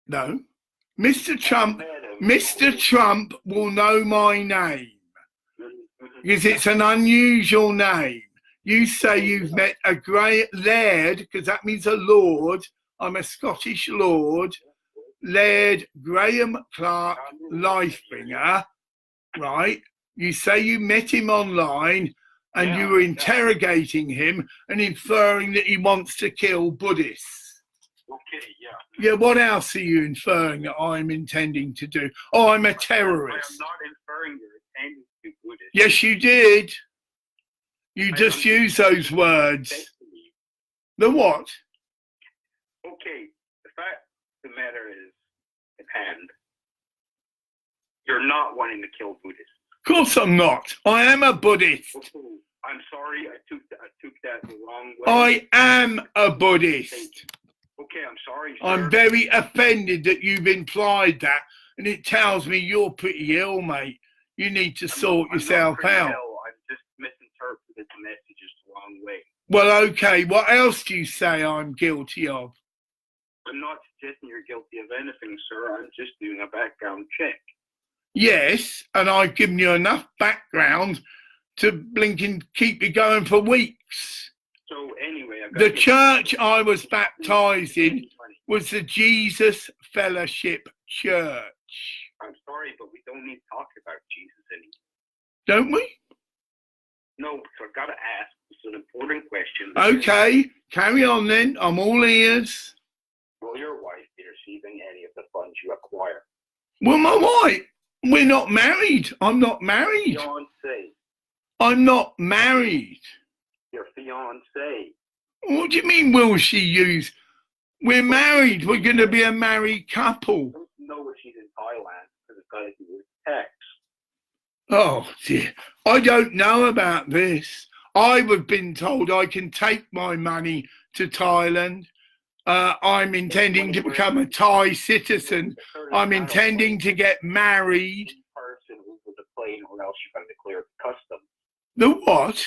No. Mr. Trump will know my name because it's an unusual name. You say you've met a great Laird, because that means a lord. I'm a Scottish lord. Laird Graham Clark Lifebringer, right? You say you met him online and you were interrogating him and inferring that he wants to kill Buddhists. Okay, yeah. Yeah, what else are you inferring that I'm intending to do? Oh, I'm a terrorist. I am not inferring you're intending to do Buddhist. Yes, you did. You just used those words. The what? Okay, the fact of the matter is, at hand, you're not wanting to kill Buddhists. Of course I'm not. I am a Buddhist. Okay, I'm sorry, I took that the wrong way. I am a Buddhist. Okay, I'm sorry, sir. I'm very offended that you've implied that, and it tells me you're pretty ill, mate. You need to sort yourself out. I've just misinterpreted the messages the wrong way. Well, okay, what else do you say I'm guilty of? I'm not suggesting you're guilty of anything, sir. I'm just doing a background check. Yes, and I've given you enough background to blinking keep you going for weeks. So anyway, the church I was baptized in was the Jesus Fellowship Church. I'm sorry, but we don't need to talk about Jesus anymore. Don't we? No, so I've got to ask. It's an important question. Okay, carry on then. I'm all ears. Will your wife be receiving any of the funds you acquire? Well, my wife, we're not married. I'm not married. Fiancé. I'm not married. Your fiancé. What do you mean, will she use? We're married. We're going to be a married couple. I don't know if she's in Thailand because it's got to do with tax. Oh, dear. I don't know about this. I've been told I can take my money to Thailand. I'm intending to become a Thai citizen. I'm intending to get married. Person over the plane, or else you're going to declare customs. The what?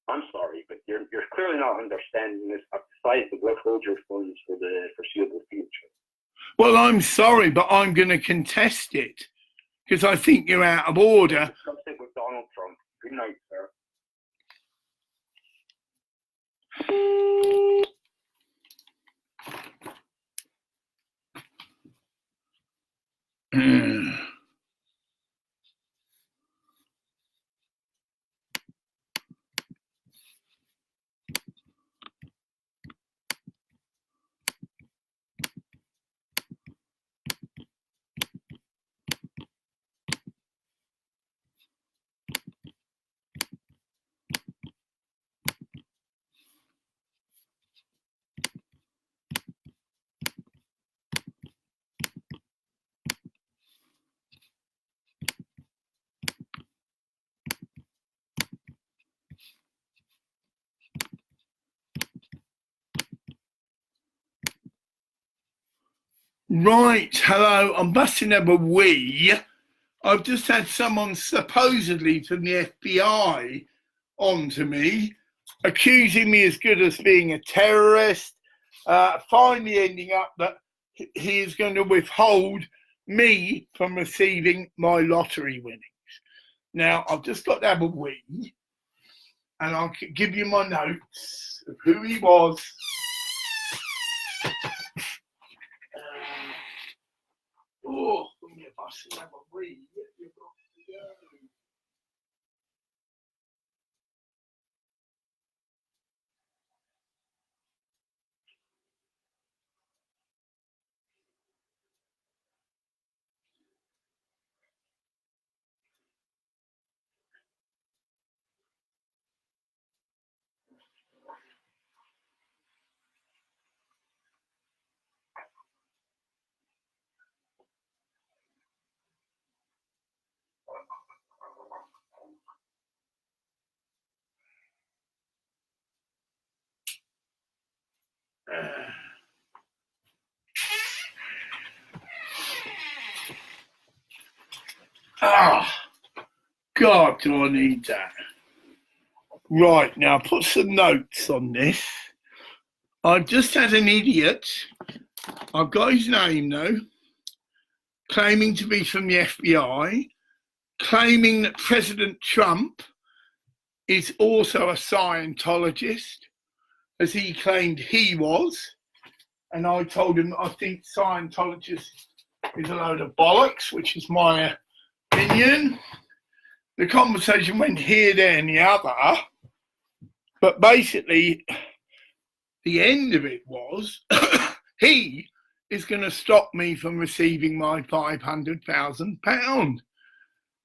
I'm sorry, but you're clearly not understanding this. I've decided to withhold your funds for the foreseeable future. Well, I'm sorry, but I'm going to contest it because I think you're out of order. Discuss it with Donald Trump. Good night, sir. Right, hello, I'm busting up a wee. I've just had someone supposedly from the FBI onto me, accusing me as good as being a terrorist, finally ending up that he is going to withhold me from receiving my lottery winnings. Now, I've just got to have a wee, and I'll give you my notes of who he was. Oh, let me have a wee. You've got to go. God, do I need that? Right, now put some notes on this. I've just had an idiot I've got his name though, claiming to be from the FBI, claiming that President Trump is also a Scientologist, as he claimed he was. And I told him I think Scientologist is a load of bollocks, which is my opinion. The conversation went here, there, and the other. But basically, the end of it was he is going to stop me from receiving my £500,000.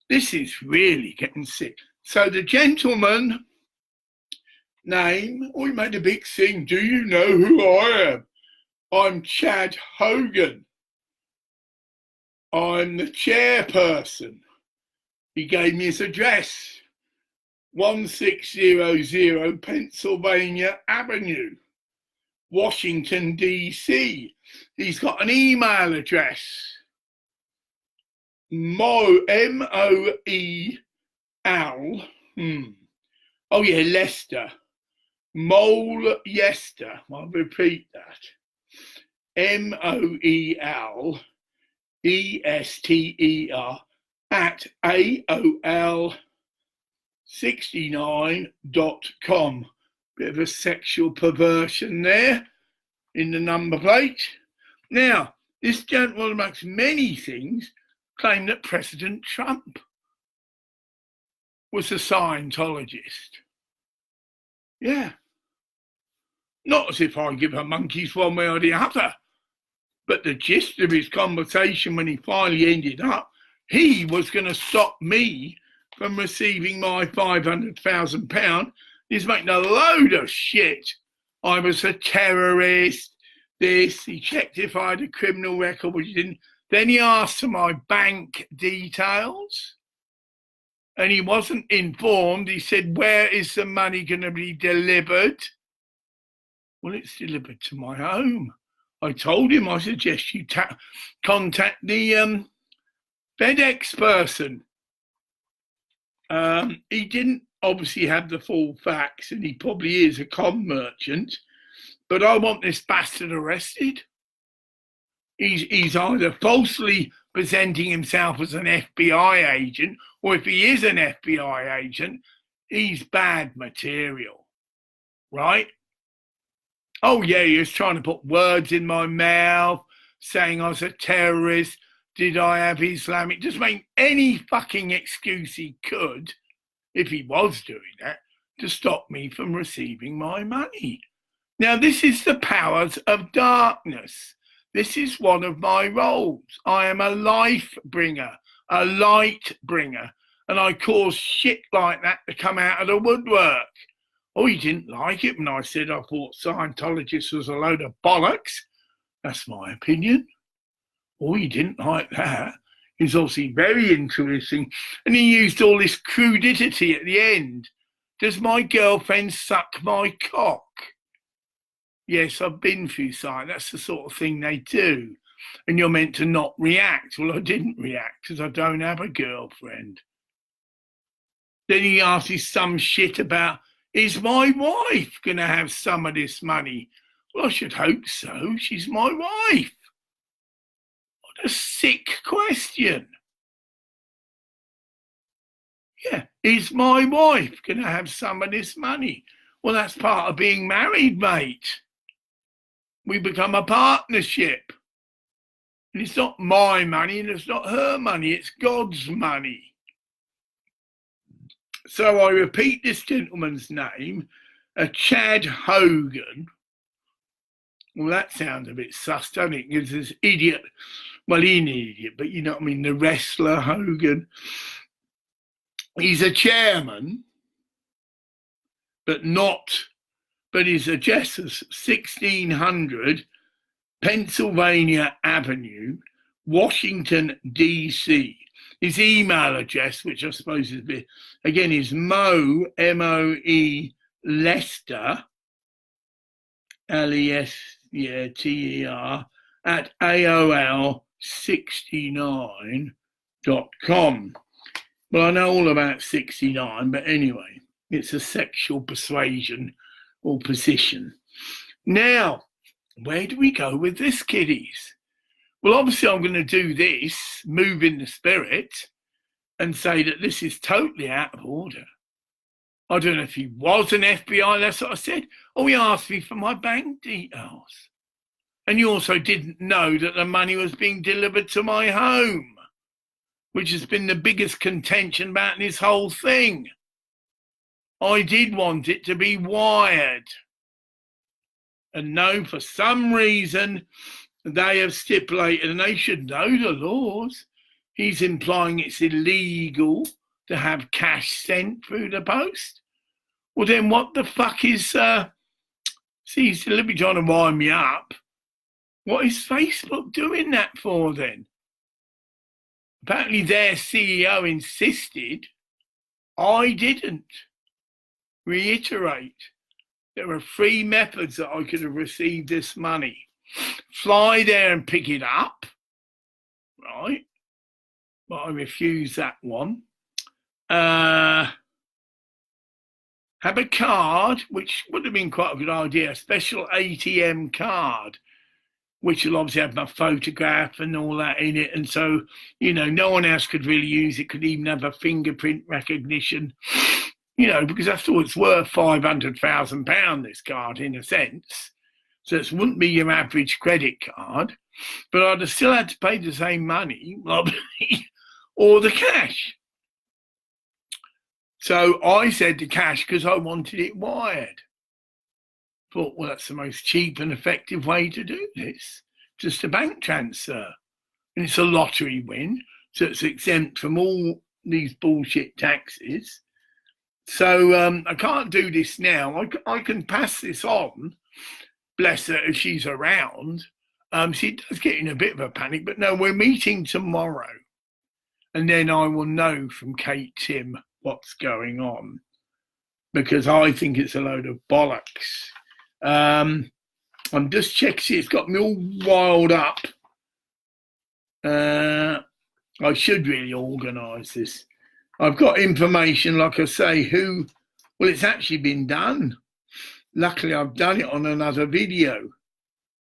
This is really getting sick. So the gentleman name, we made a big thing. Do you know who I am? I'm Chad Hogan. I'm the chairperson. He gave me his address, 1600 Pennsylvania Avenue, Washington, D.C. He's got an email address, M-O-E-L, oh yeah, Lester, Mole Yester, I'll repeat that, M-O-E-L-E-S-T-E-R at AOL69.com. Bit of a sexual perversion there in the number plate. Now, this gentleman, amongst many things, claimed that President Trump was a Scientologist. Yeah. Not as if I give a monkey's one way or the other, but the gist of his conversation when he finally ended up, he was going to stop me from receiving my £500,000. He's making a load of shit. I was a terrorist. This, he checked if I had a criminal record, which he didn't. Then he asked for my bank details, and he wasn't informed. He said, where is the money going to be delivered? Well, it's delivered to my home. I told him I suggest you contact the FedEx person. He didn't obviously have the full facts, and he probably is a con merchant, but I want this bastard arrested. He's either falsely presenting himself as an FBI agent, or if he is an FBI agent, he's bad material, right? Oh yeah, he was trying to put words in my mouth, saying I was a terrorist. Did I have Islamic? Just make any fucking excuse he could, if he was doing that, to stop me from receiving my money. Now, this is the powers of darkness. This is one of my roles. I am a life bringer, a light bringer, and I cause shit like that to come out of the woodwork. Oh, he didn't like it when I said I thought Scientologists was a load of bollocks. That's my opinion. Oh, he didn't like that. He's obviously very interesting. And he used all this crudity at the end. Does my girlfriend suck my cock? Yes, I've been through Science. That's the sort of thing they do. And you're meant to not react. Well, I didn't react because I don't have a girlfriend. Then he asked me some shit about, is my wife going to have some of this money? Well, I should hope so. She's my wife. What a sick question. Yeah, is my wife going to have some of this money? Well, that's part of being married, mate. We become a partnership. And it's not my money and it's not her money, it's God's money. So I repeat this gentleman's name, Chad Hogan. Well, that sounds a bit sus, doesn't it? Because this idiot, well, he's an idiot, but you know what I mean, the wrestler Hogan. He's a chairman, but his address is 1600 Pennsylvania Avenue, Washington, D.C. His email address, which I suppose is, again, is Mo, M-O-E, Lester, L-E-S-T-E-R, at AOL69.com. Well, I know all about 69, but anyway, it's a sexual persuasion or position. Now, Where do we go with this, kiddies? Well, obviously I'm going to do this, move in the spirit, and say that this is totally out of order. I don't know if he was an FBI, that's what I said. Oh, he asked me for my bank details. And you also didn't know that the money was being delivered to my home, which has been the biggest contention about this whole thing. I did want it to be wired. And no, for some reason, they have stipulated, and they should know the laws. He's implying it's illegal to have cash sent through the post. Well, then what the fuck is, see, he's deliberately trying to wind me up. What is Facebook doing that for then? Apparently their CEO insisted. I didn't. Reiterate, there are 3 methods that I could have received this money. Fly there and pick it up, right? But I refuse that one. Have a card, which would have been quite a good idea, a special ATM card, which will obviously have my photograph and all that in it. And so, you know, no one else could really use it, could even have a fingerprint recognition, you know, because after all, it's worth £500,000, this card, in a sense. So it wouldn't be your average credit card, but I'd have still had to pay the same money, or the cash. So I said the cash because I wanted it wired. Thought, well, that's the most cheap and effective way to do this. Just a bank transfer. And it's a lottery win, so it's exempt from all these bullshit taxes. So I can't do this now. I can pass this on. Bless her if she's around. She does get in a bit of a panic, but no, we're meeting tomorrow. And then I will know from Kate Tim what's going on, because I think it's a load of bollocks. I'm just checking, see, it's got me all wild up. I should really organise this. I've got information, like I say, well, it's actually been done. Luckily, I've done it on another video.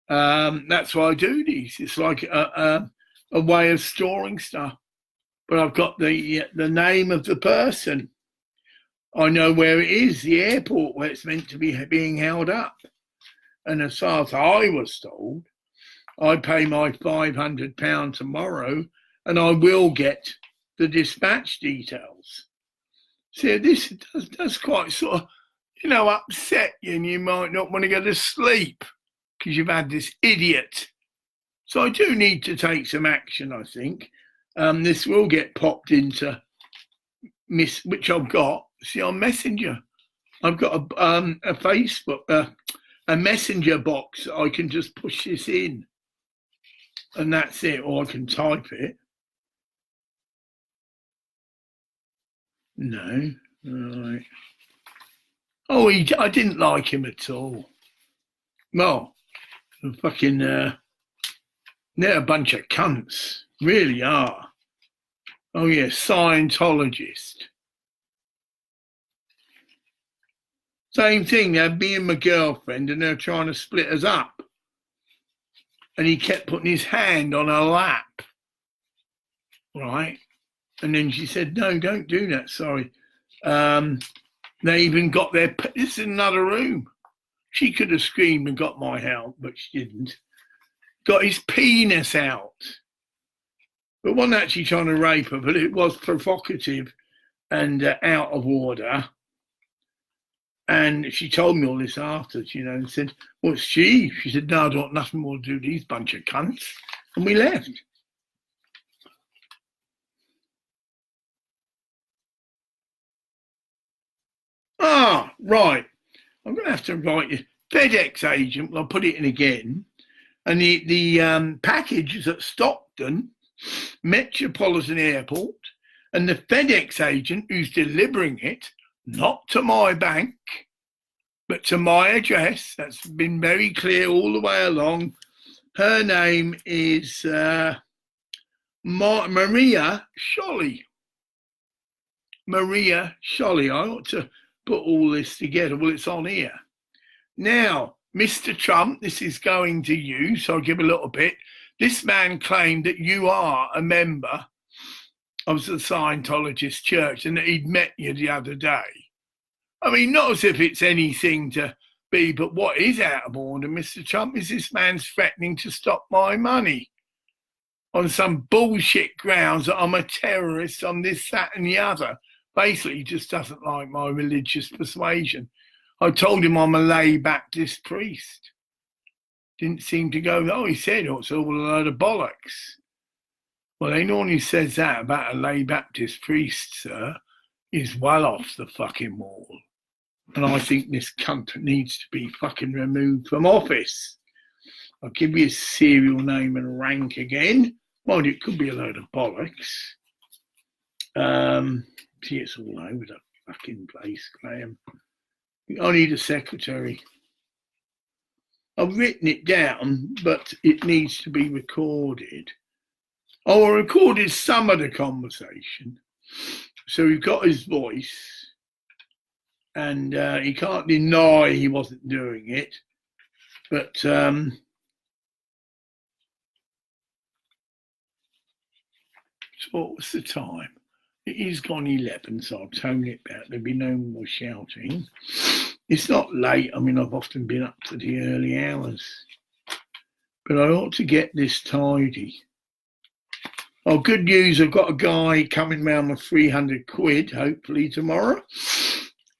That's why I do these. It's like a way of storing stuff. But I've got the name of the person. I know where it is, the airport where it's meant to be being held up. And as far as I was told, I pay my £500 tomorrow and I will get the dispatch details. So this does quite sort of, you know, upset you, and you might not want to go to sleep because you've had this idiot. So I do need to take some action, I think. This will get popped into which I've got. See, on Messenger, I've got a Facebook, a Messenger box. I can just push this in, and that's it. Or I can type it. No, right. Oh, I didn't like him at all. Well, fucking, they're a bunch of cunts. Really are. Oh, yeah, Scientologist. Same thing, they're me and my girlfriend, and they're trying to split us up. And he kept putting his hand on her lap. Right? And then she said, no, don't do that, sorry. They even got this is another room. She could have screamed and got my help, but she didn't. Got his penis out. But wasn't actually trying to rape her, but it was provocative and out of order. And she told me all this after, you know, and said, what's she? She said, no, I don't want nothing more to do with these bunch of cunts. And we left. Ah, right. I'm going to have to write you. FedEx agent, well, I'll put it in again. And the package is at Stockton Metropolitan Airport. And the FedEx agent who's delivering it, not to my bank, but to my address, that's been very clear all the way along. Her name is Maria Sholly. Maria Sholly. I ought to put all this together. Well, it's on here. Now, Mr. Trump, this is going to you, so I'll give a little bit. This man claimed that you are a member of the Scientologist church and that he'd met you the other day. I mean, not as if it's anything to be, but what is out of order, Mr. Trump, is this man's threatening to stop my money on some bullshit grounds that I'm a terrorist on this, that and the other. Basically, he just doesn't like my religious persuasion. I told him I'm a lay Baptist priest. Didn't seem to go, oh, he said, oh, it's all a load of bollocks. Well, anyone who says that about a lay Baptist priest, sir, is well off the fucking wall. And I think this cunt needs to be fucking removed from office. I'll give you his serial name and rank again. Well, it could be a load of bollocks. See, it's all over the fucking place, Graham. I need a secretary. I've written it down, but it needs to be recorded. Oh, I recorded some of the conversation. So we've got his voice, and he can't deny he wasn't doing it. But so what was the time? It is gone 11, so I'll tone it back. There'll be no more shouting. It's not late. I mean, I've often been up to the early hours. But I ought to get this tidy. Oh, good news. I've got a guy coming round with 300 quid, hopefully tomorrow.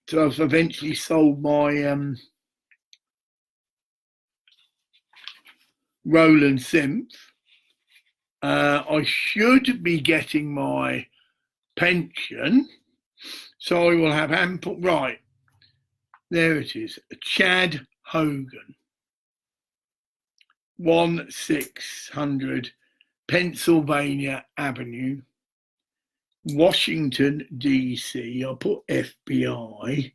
So I've eventually sold my Roland synth. I should be getting my pension, so I will have ample. Right, there it is. Chad Hogan, 1600 Pennsylvania Avenue, Washington DC. I'll put FBI.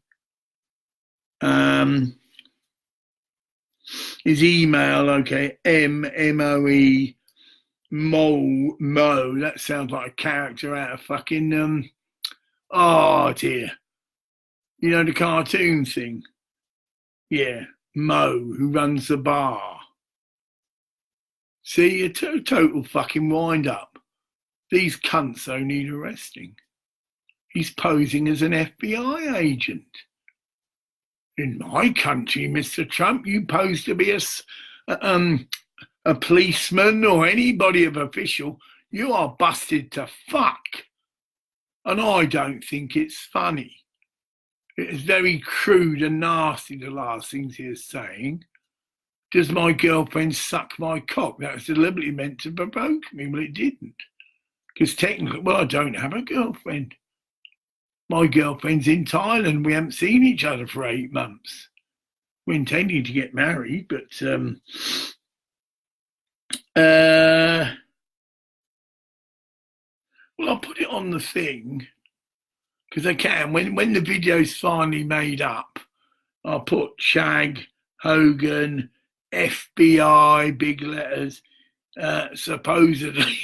His email, okay, MMOE Mo, that sounds like a character out of fucking oh dear, you know the cartoon thing, yeah, Mo, who runs the bar. See, a total fucking wind up. These cunts though need arresting. He's posing as an FBI agent. In my country, Mr. Trump, you pose to be a policeman or anybody of official, you are busted to fuck. And I don't think it's funny. It's very crude and nasty, the last things he is saying. Does my girlfriend suck my cock? That was deliberately meant to provoke me. Well, it didn't. Because technically, well, I don't have a girlfriend. My girlfriend's in Thailand. We haven't seen each other for 8 months. We're intending to get married, but well, I'll put it on the thing because I can. When the video's finally made up, I'll put Shag, Hogan, FBI, big letters, supposedly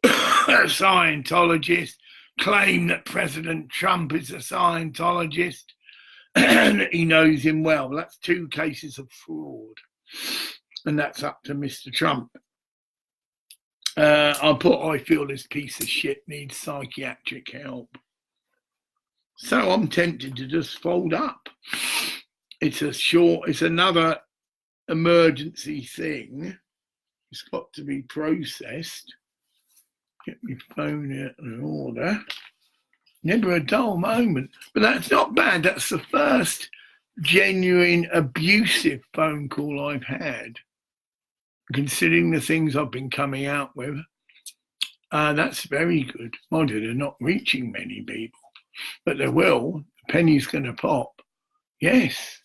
a Scientologist, claim that President Trump is a Scientologist and he knows him well. That's 2 cases of fraud. And that's up to Mr. Trump. I'll put, I feel this piece of shit needs psychiatric help. So I'm tempted to just fold up. It's another emergency thing. It's got to be processed. Get my phone out in order. Never a dull moment. But that's not bad. That's the first genuine abusive phone call I've had. Considering the things I've been coming out with, that's very good. Mind you, they're not reaching many people, but they will. The penny's going to pop. Yes.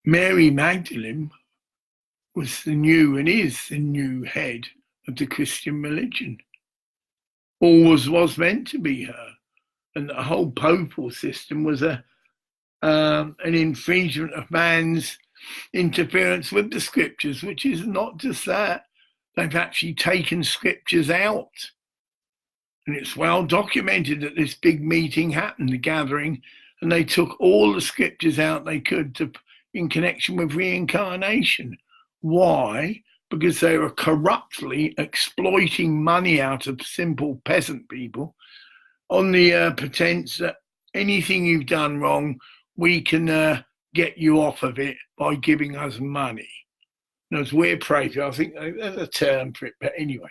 Mary Magdalene was the new and is the new head of the Christian religion. Always was meant to be her. And the whole papal system was an infringement of man's interference with the scriptures, which is not just that. They've actually taken scriptures out. And it's well documented that this big meeting happened, the gathering, and they took all the scriptures out they could to, in connection with reincarnation. Why? Because they are corruptly exploiting money out of simple peasant people on the pretense that anything you've done wrong, we can get you off of it by giving us money. And as we're prey, I think there's a term for it, but anyway.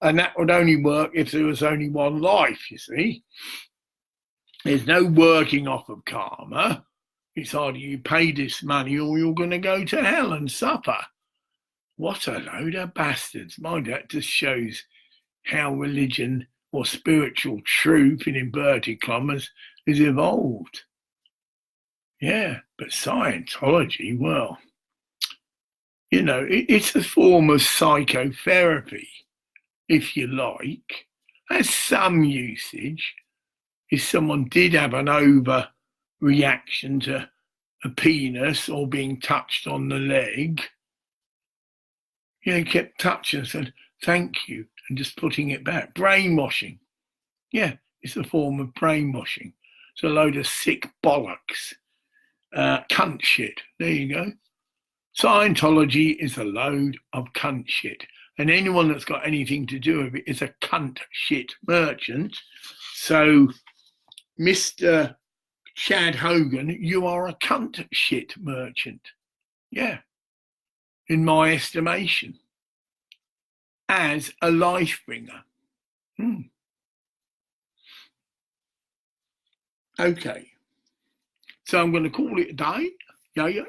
And that would only work if there was only one life, you see. There's no working off of karma. It's either you pay this money or you're going to go to hell and suffer. What a load of bastards. Mind that just shows how religion or spiritual truth, in inverted commas, has evolved. Yeah, but Scientology, well, you know, it's a form of psychotherapy, if you like. Has some usage. If someone did have an overreaction to a penis or being touched on the leg, he kept touching and said, thank you, and just putting it back. Brainwashing. Yeah, it's a form of brainwashing. It's a load of sick bollocks. Cunt shit. There you go. Scientology is a load of cunt shit. And anyone that's got anything to do with it is a cunt shit merchant. So, Mr. Chad Hogan, you are a cunt shit merchant. Yeah. In my estimation. As a Lifebringer. Okay. So I'm going to call it a day. Yeah.